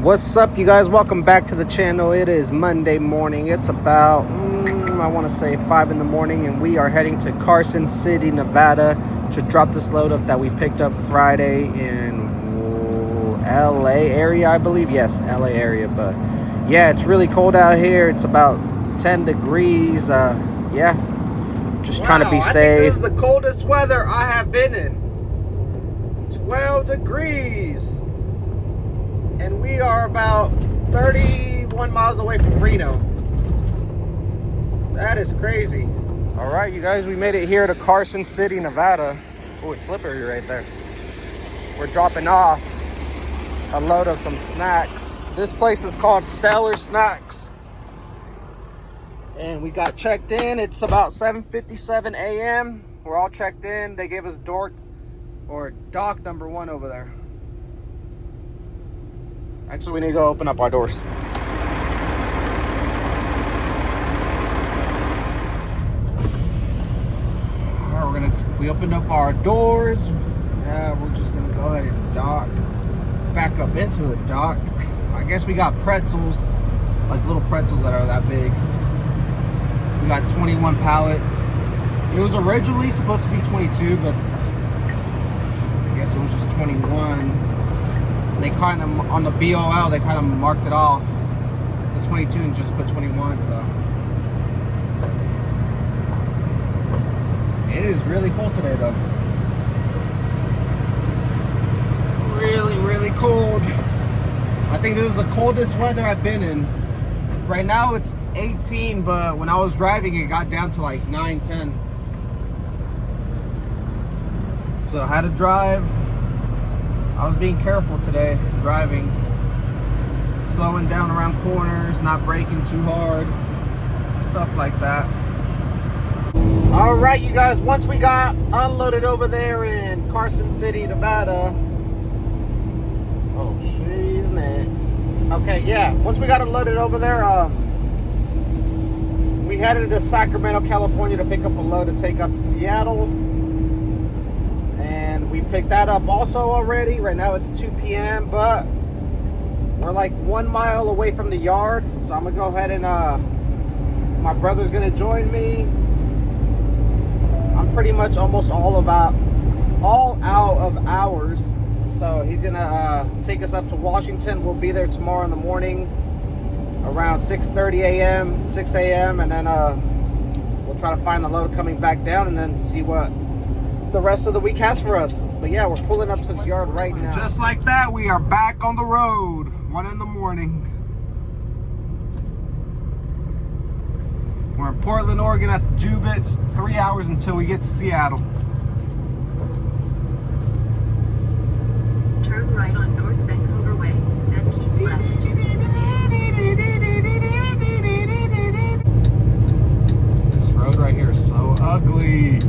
What's up, you guys? Welcome back to the channel. It is Monday morning. It's about I want to say 5 in the morning, and we are heading to Carson City, Nevada to drop this load up that we picked up Friday in LA area, I believe. Yes, LA area. But yeah, it's really cold out here. It's about 10 degrees. Yeah, just trying to be safe. I think this is the coldest weather I have been in. 12 degrees. And we are about 31 miles away from Reno. That is crazy. All right, you guys, we made it here to Carson City, Nevada. Oh, it's slippery right there. We're dropping off a load of some snacks. This place is called Stellar Snacks. And we got checked in. It's about 7:57 a.m. We're all checked in. They gave us dock number 1 over there. Actually, we need to go open up our doors. All right, we opened up our doors. We're just gonna go ahead and back up into the dock. I guess we got pretzels, like little pretzels that are that big. We got 21 pallets. It was originally supposed to be 22, but I guess it was just 21. They kind of, on the BOL, they kind of marked it off, the 22, and just put 21, so. It is really cold today, though. Really, really cold. I think this is the coldest weather I've been in. Right now, it's 18, but when I was driving, it got down to like 9, 10. So I had to drive. I was being careful today, driving, slowing down around corners, not braking too hard, stuff like that. All right, you guys, once we got unloaded over there in Carson City, Nevada. Oh, she's net. Okay, yeah, once we got unloaded over there, we headed to Sacramento, California to pick up a load to take up to Seattle. We picked that up also already. Right now it's 2 p.m. but we're like 1 mile away from the yard. So I'm gonna go ahead and my brother's gonna join me. I'm pretty much almost all out of hours. So he's gonna take us up to Washington. We'll be there tomorrow in the morning around 6:30 a.m., 6 a.m. and then we'll try to find the load coming back down and then see what the rest of the week has for us. But yeah, we're pulling up to the yard right now. Just like that, we are back on the road. 1 in the morning. We're in Portland, Oregon at the Jubits. 3 hours until we get to Seattle. Turn right on North Vancouver Way, then keep left. This road right here is so ugly.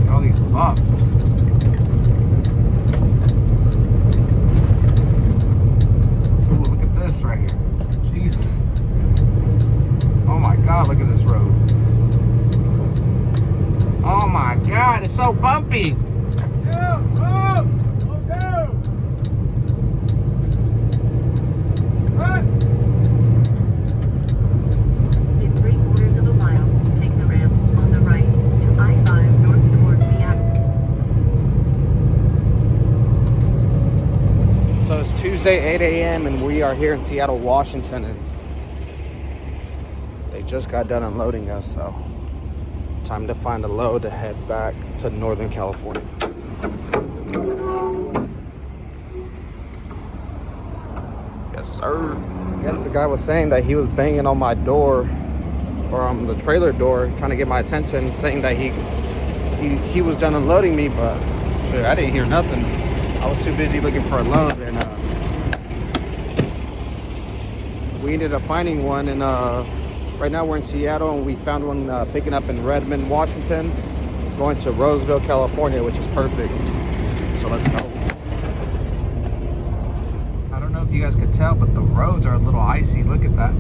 All these bumps. Ooh, look at this right here. Jesus. Oh my God, look at this road. Oh my God, it's so bumpy. In 3/4 of a mile, take the ramp on the right to I-5 north towards Seattle. So it's Tuesday, 8 a.m. and we are here in Seattle, Washington, and they just got done unloading us, so time to find a load to head back to Northern California. Yes, sir. I guess the guy was saying that he was banging on my door, or on the trailer door, trying to get my attention, saying that he was done unloading me, but shit, I didn't hear nothing. I was too busy looking for a load, and we ended up finding one, and right now we're in Seattle, and we found one picking up in Redmond, Washington, going to Roseville, California, which is perfect. So let's go. I don't know if you guys could tell, but the roads are a little icy. Look at that.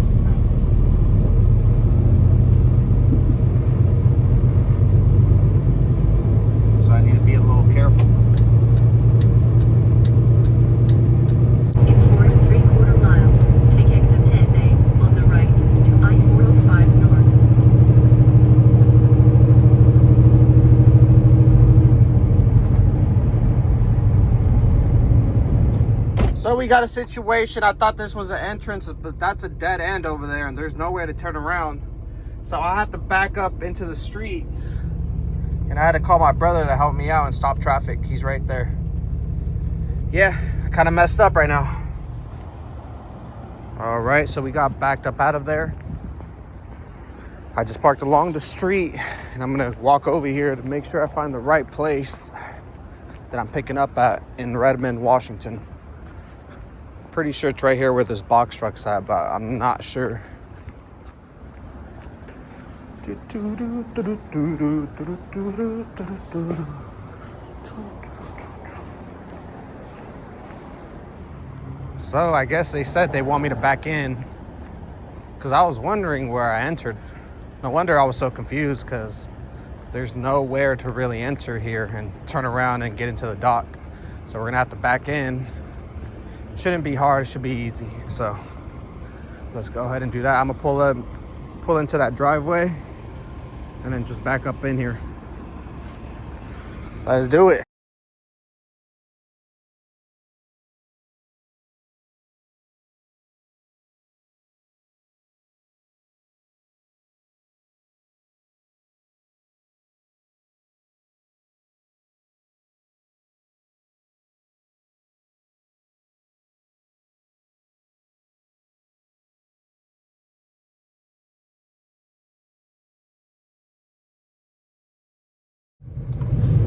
So I need to be a little careful. In 4 we got a situation. I thought this was an entrance, but that's a dead end over there, and there's nowhere to turn around. So I have to back up into the street. And I had to call my brother to help me out and stop traffic. He's right there. Yeah, I kind of messed up right now. All right, so we got backed up out of there. I just parked along the street, and I'm gonna walk over here to make sure I find the right place that I'm picking up at in Redmond, Washington. Pretty sure it's right here where this box truck's at, but I'm not sure. So I guess they said they want me to back in, because I was wondering where I entered. No wonder I was so confused, because there's nowhere to really enter here and turn around and get into the dock. So we're gonna have to back in. Shouldn't be hard, it should be easy. So let's go ahead and do that. I'm gonna pull into that driveway and then just back up in here. Let's do it.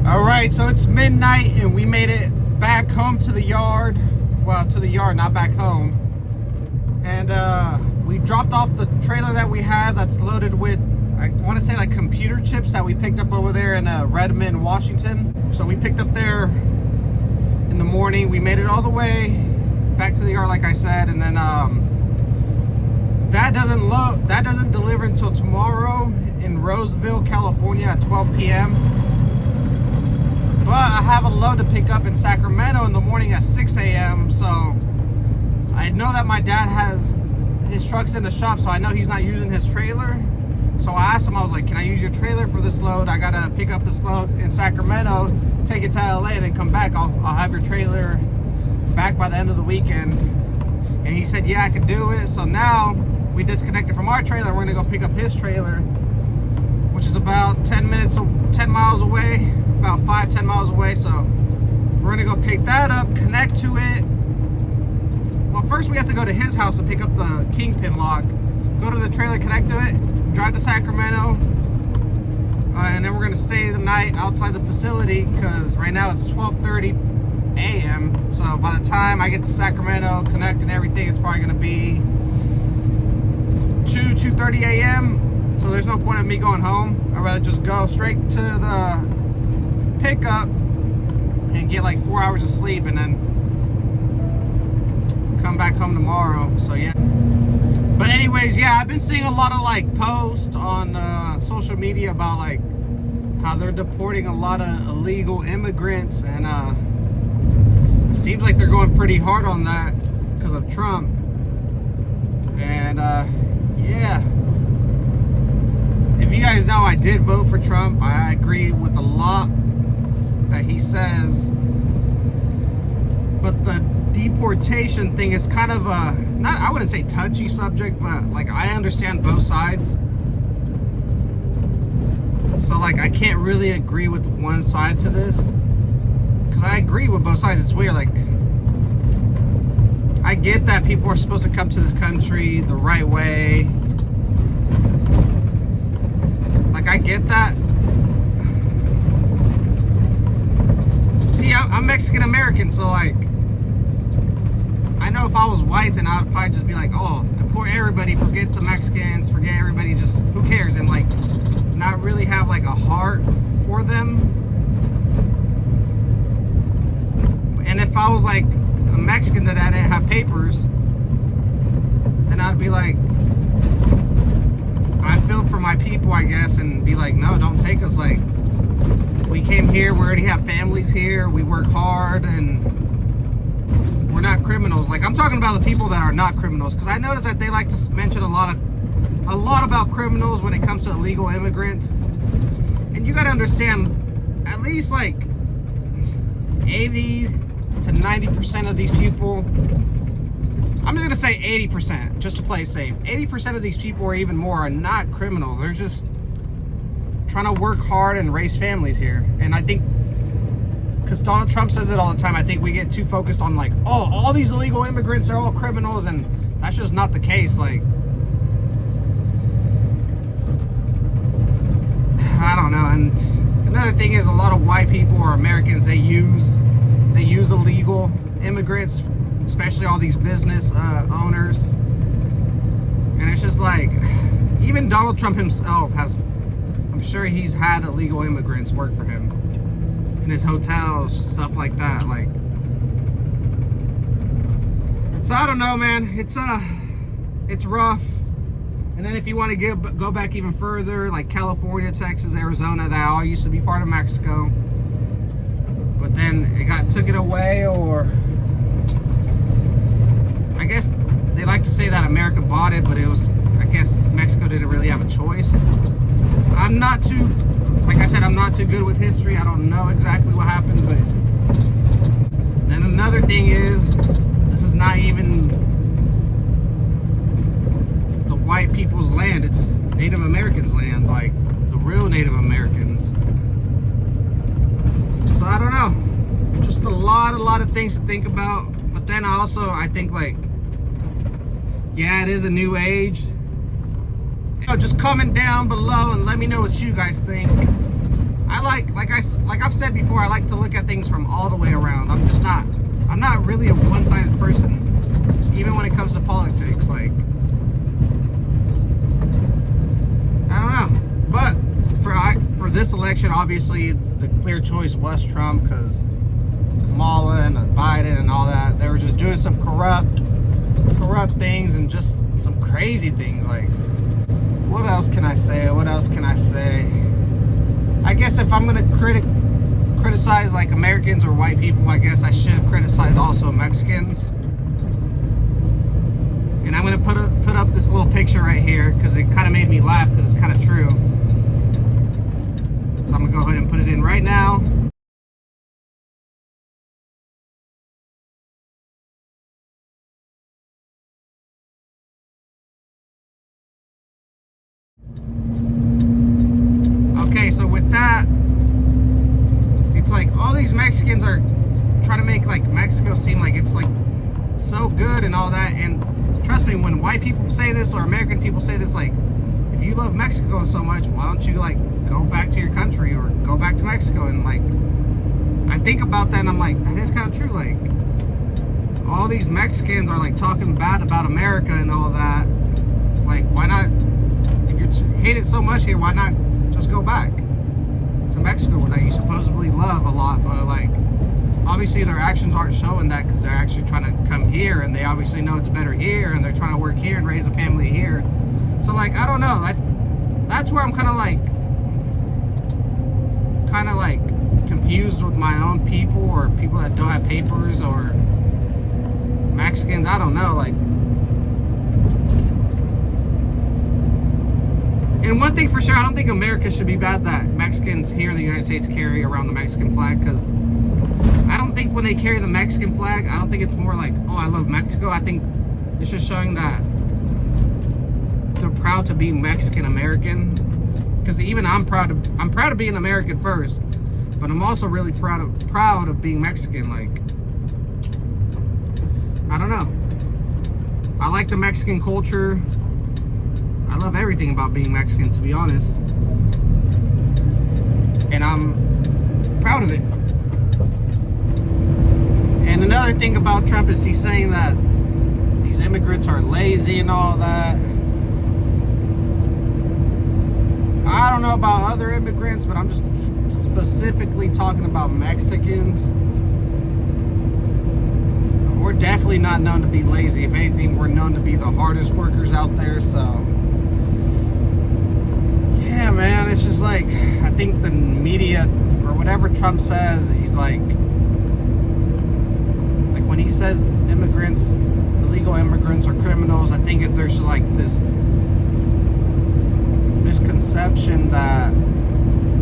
All right, so it's midnight and we made it back home to the yard. Well, to the yard, not back home. And we dropped off the trailer that we have that's loaded with, I want to say, like computer chips that we picked up over there in Redmond, Washington. So we picked up there in the morning. We made it all the way back to the yard, like I said, and then that doesn't deliver until tomorrow in Roseville, California at 12 p.m. But I have a load to pick up in Sacramento in the morning at 6 a.m. So I know that my dad has his trucks in the shop, so I know he's not using his trailer. So I asked him, I was like, can I use your trailer for this load? I gotta pick up this load in Sacramento, take it to LA, and then come back. I'll have your trailer back by the end of the weekend. And he said, yeah, I could do it. So now we disconnected from our trailer. We're gonna go pick up his trailer, which is about 10 miles away, about 5-10 miles away. So we're gonna go pick that up, connect to it. Well, first we have to go to his house to pick up the kingpin lock, go to the trailer, connect to it, drive to Sacramento, and then we're gonna stay the night outside the facility, because right now it's 12:30 a.m. So by the time I get to Sacramento, connect and everything, it's probably gonna be 2:30 a.m. So there's no point of me going home. I'd rather just go straight to the pickup and get like 4 hours of sleep, and then come back home tomorrow. So yeah. But anyways, yeah, I've been seeing a lot of like posts on social media about like how they're deporting a lot of illegal immigrants, and it seems like they're going pretty hard on that because of Trump. And yeah, if you guys know, I did vote for Trump. I agree with a lot that he says, but the deportation thing is kind of a, not, I wouldn't say touchy subject, but like I understand both sides. So like I can't really agree with one side to this, because I agree with both sides. It's weird. Like I get that people are supposed to come to this country the right way. Like I get that. See, I'm Mexican American, so like I know if I was white, then I'd probably just be like, oh, deport everybody, forget the Mexicans, forget everybody, just who cares, and like not really have like a heart for them. And if I was like a Mexican that I didn't have papers, then I'd be like, I feel for my people, I guess, and be like, no, don't take us. Like, we came here, we already have families here, we work hard, and we're not criminals. Like, I'm talking about the people that are not criminals, because I notice that they like to mention a lot about criminals when it comes to illegal immigrants. And you gotta understand, at least like 80 to 90% of these people I'm just gonna say 80%, just to play safe. 80% of these people, or even more, are not criminal. They're just trying to work hard and raise families here. And I think, because Donald Trump says it all the time, I think we get too focused on like, oh, all these illegal immigrants are all criminals, and that's just not the case. Like, I don't know. And another thing is, a lot of white people or Americans, they use illegal immigrants, especially all these business owners. And it's just like, even Donald Trump himself has, I'm sure he's had illegal immigrants work for him in his hotels, stuff like that. Like, so I don't know, man. It's rough. And then if you want to go back even further, like California, Texas, Arizona, that all used to be part of Mexico, but then it got taken away, or I guess they like to say that America bought it, but it was, I guess Mexico didn't really have a choice. I'm not too, like I said, I'm not too good with history. I don't know exactly what happened, but then another thing is, this is not even the white people's land. It's Native Americans' land, like the real Native Americans. So I don't know. Just a lot of things to think about. But then I think like, yeah, it is a new age. Just comment down below and let me know what you guys think. I like I've said before, I like to look at things from all the way around. I'm not really a one-sided person, even when it comes to politics. Like, I don't know. But for this election, obviously the clear choice was Trump, because Kamala and Biden and all that, they were just doing some corrupt things and just some crazy things. Like, what else can I say? I guess if I'm gonna criticize like Americans or white people, I guess I should criticize also Mexicans. And I'm gonna put up this little picture right here, because it kind of made me laugh, because it's kind of true. So I'm gonna go ahead and put it in right now. Okay, so with that, it's like all these Mexicans are trying to make like Mexico seem like it's like so good and all that. And trust me, when white people say this or American people say this, like, if you love Mexico so much, why don't you like go back to your country or go back to Mexico? And like, I think about that and I'm like, that is kind of true. Like, all these Mexicans are like talking bad about America and all that. Like, why not, if you hate it so much here, why not just go back to Mexico that you supposedly love a lot? But like, obviously their actions aren't showing that, because they're actually trying to come here and they obviously know it's better here and they're trying to work here and raise a family here. So like, I don't know, that's where I'm kind of like confused with my own people, or people that don't have papers, or Mexicans. I don't know, like. And one thing for sure, I don't think America should be bad that Mexicans here in the United States carry around the Mexican flag, because I don't think when they carry the Mexican flag, I don't think it's more like, oh, I love Mexico. I think it's just showing that they're proud to be Mexican American. Because even I'm proud of being American first, but I'm also really proud of being Mexican. Like, I don't know. I like the Mexican culture. I love everything about being Mexican, to be honest. And I'm proud of it. And another thing about Trump is he's saying that these immigrants are lazy and all that. I don't know about other immigrants, but I'm just specifically talking about Mexicans. We're definitely not known to be lazy. If anything, we're known to be the hardest workers out there. So yeah, man, it's just like, I think the media, or whatever Trump says, he's like when he says immigrants, illegal immigrants are criminals, I think there's just like this misconception that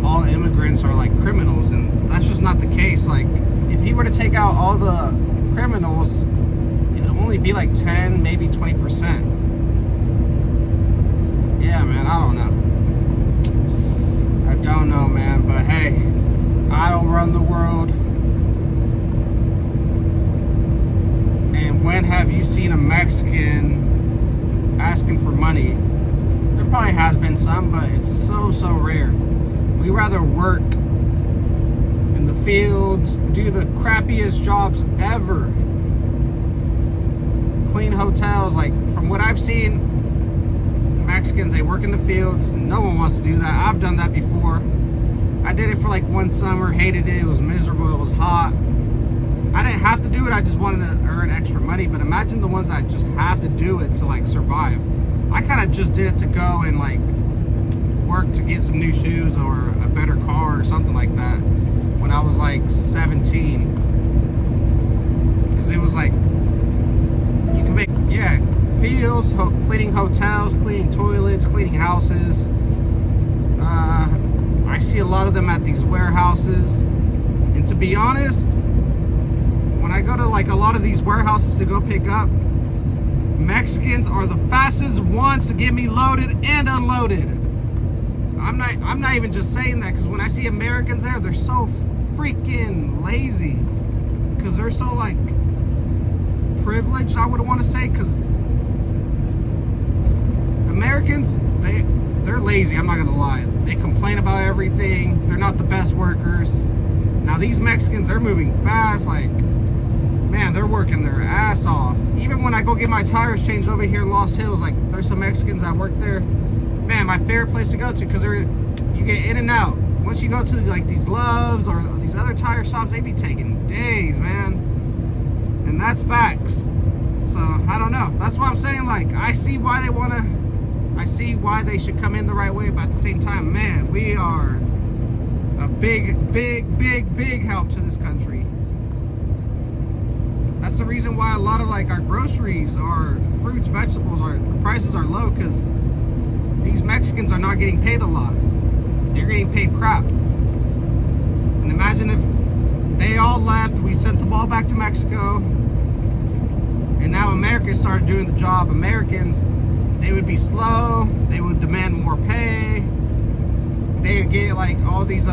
all immigrants are like criminals, and that's just not the case. Like, if he were to take out all the criminals, it would only be like 10, maybe 20%. Yeah, man, I don't know. I don't know, man, but hey, I don't run the world. And when have you seen a Mexican asking for money? There probably has been some, but it's so rare. We rather work in the fields, do the crappiest jobs ever, clean hotels. Like, from what I've seen, Mexicans, they work in the fields. No one wants to do that. I've done that before. I did it for like one summer, hated it. It was miserable, it was hot. I didn't have to do it, I just wanted to earn extra money. But imagine the ones that just have to do it to like survive. I kind of just did it to go and like work to get some new shoes or a better car or something like that when I was like 17. Because it was like, you can make, yeah, fields, cleaning hotels, cleaning toilets, cleaning houses. I see a lot of them at these warehouses. And to be honest, when I go to like a lot of these warehouses to go pick up, Mexicans are the fastest ones to get me loaded and unloaded. I'm not even just saying that, because when I see Americans there, they're so freaking lazy. Because they're so like privileged, I would want to say, because Americans, they're lazy, I'm not gonna lie. They complain about everything. They're not the best workers. Now these Mexicans, they're moving fast. Like, man, they're working their ass off. Even when I go get my tires changed over here in Lost Hills, like, there's some Mexicans that work there. Man, my favorite place to go to, because you get in and out. Once you go to like these Loves or these other tire shops, they be taking days, man. And that's facts. So I don't know. That's why I'm saying, like, I see why they should come in the right way, but at the same time, man, we are a big help to this country. That's the reason why a lot of like our groceries, our fruits, vegetables, the prices are low, because these Mexicans are not getting paid a lot. They're getting paid crap. And imagine if they all left, we sent the ball back to Mexico, and now Americans started doing the job. Americans, they would be slow, they would demand more pay, they would get like all these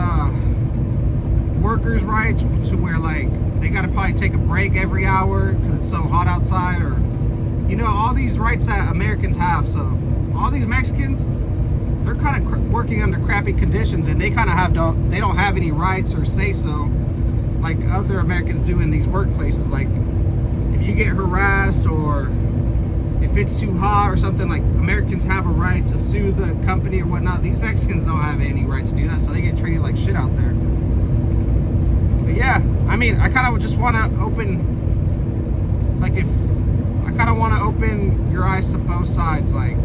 workers' rights to where like they gotta probably take a break every hour because it's so hot outside, or you know, all these rights that Americans have. So all these Mexicans, they're kind of working under crappy conditions, and they kind of they don't have any rights or say so like other Americans do in these workplaces. Like, if you get harassed or if it's too hot or something, like, Americans have a right to sue the company or whatnot. These Mexicans don't have any right to do that, so they get treated like shit out there. But yeah, I mean, I kind of just want to open, like, I kind of want to open your eyes to both sides. Like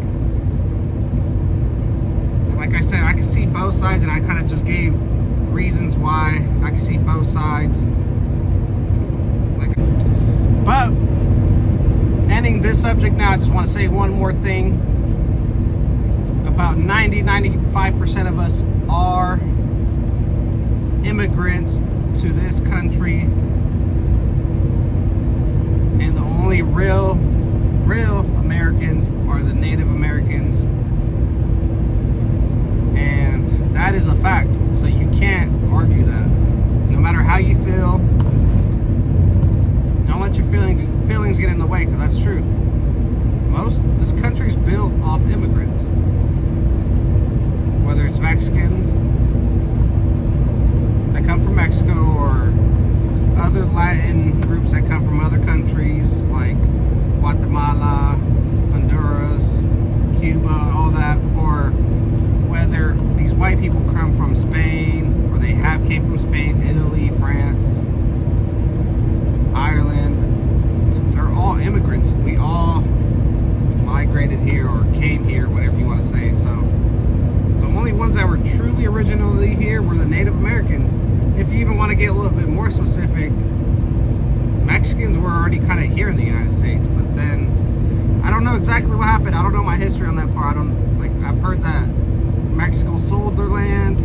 I said, I can see both sides, and I kind of just gave reasons why I can see both sides. Like, but ending this subject now, I just want to say one more thing. About 95% of us are immigrants to this country, and the only real Americans are the Native Americans, and that is a fact. So you can't argue that. No matter how you feel, don't let your feelings get in the way, because that's true. This country's built off immigrants, whether it's Mexicans that come from Mexico or other Latin groups that come from other countries like Guatemala, Honduras, Cuba, all that, or whether these white people come from Spain, or they came from Spain, Italy, France, Ireland. They're all immigrants. We all migrated here or came here, whatever you want to say. So the only ones that were truly originally here were the Native Americans. If you even want to get a little bit more specific, Mexicans were already kind of here in the United States, but then I don't know exactly what happened. I don't know my history on that part. I've heard that Mexico sold their land,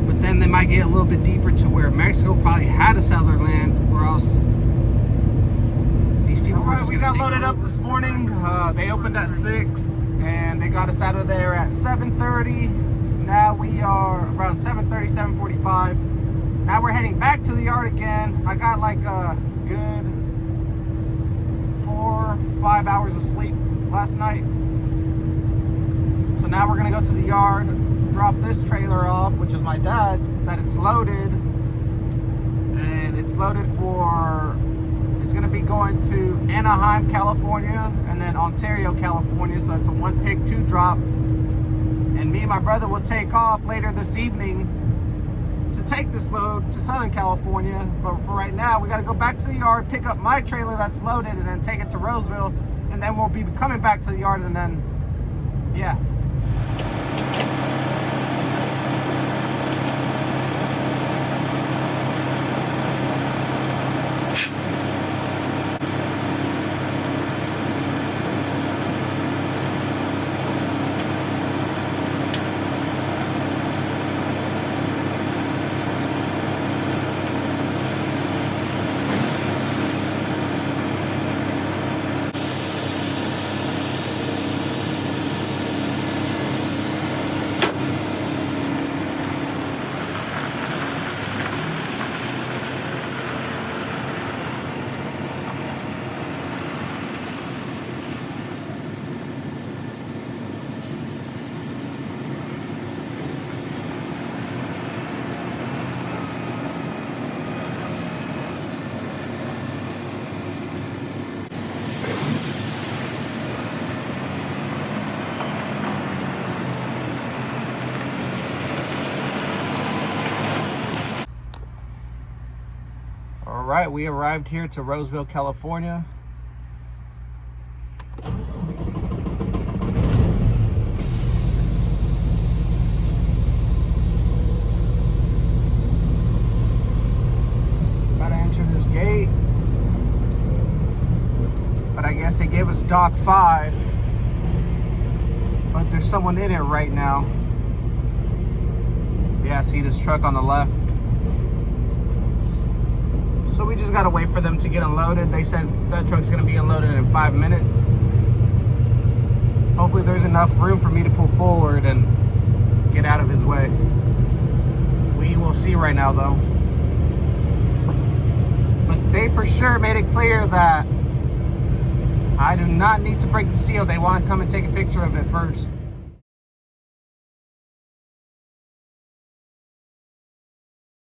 but then they might get a little bit deeper to where Mexico probably had to sell their land, or else these people All were right, just we gonna got take loaded up off. this morning. They opened at 6 and they got us out of there at 7:30. Now we are around 7:30, 7:45. Now we're heading back to the yard again. I got like a good 4 or 5 hours of sleep last night. So now we're gonna go to the yard, drop this trailer off, which is my dad's, that it's loaded. And it's loaded for, it's gonna be going to Anaheim, California, and then Ontario, California. So it's a 1 pick, 2 drop. And me and my brother will take off later this evening to take this load to Southern California. But for right now, we gotta go back to the yard, pick up my trailer that's loaded, and then take it to Roseville. And then we'll be coming back to the yard, and then, yeah. All right, we arrived here to Roseville, California. About to enter this gate. But I guess they gave us dock 5. But there's someone in it right now. Yeah, see this truck on the left. So we just gotta wait for them to get unloaded. They said that truck's gonna be unloaded in 5 minutes. Hopefully there's enough room for me to pull forward and get out of his way. We will see right now though. But they for sure made it clear that I do not need to break the seal. They want to come and take a picture of it first.